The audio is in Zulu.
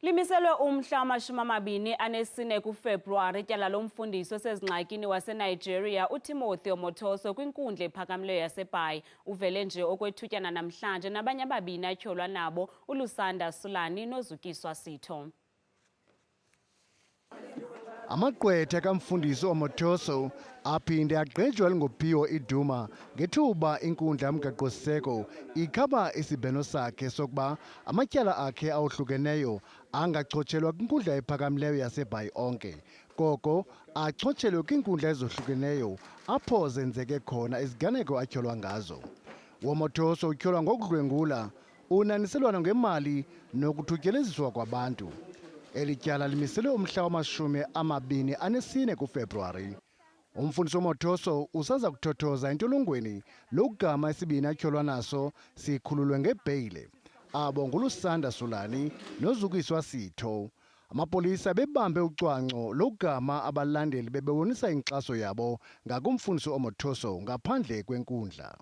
Limiselwe umhla wamashumi anesine kuFebruwari ityala lomfundisi osezingxakini waseNigeria uTimothy Omotoso kwinkundla ephakamileyo yaseBhayi. Uvele nje okwethutyana namhlanje nabanye ababini atyholwa nabo uLusanda Sulani noZukiswa Sitho. Amagqwetha kamfundisi Omotoso aphinde agqejwa ngophiwo iduma ngethuba inkundla yomgaqo-siseko ikhaba isibheno sakhe sokuba amatyala akhe awahlukeneyo angachotshelwa kwinkundla ephakamileyo yaseBhayi onke, koko achotshelwe kwiinkundla ezohlukeneyo apho zenzeke khona iziganeko atyholwa ngazo. Omotoso utyholwa ngokudlwengula, unaniselwano ngemali nokuthutyeleziswa kwabantu. Eli tyala limiselwe umhla wama-24 kuFebruwari. Umfundisi Omotoso usaza kuthothoza entolongweni logama esibini atyholwa naso sikhululwe ngebheyile. Abo nguLusanda Sulani noZukiswa Sitho. Amapolisa bebambe ucwangco logama abalandeli bebonisa inkxaso yabo ngakumfundisi Omotoso ngaphandle kwenkundla.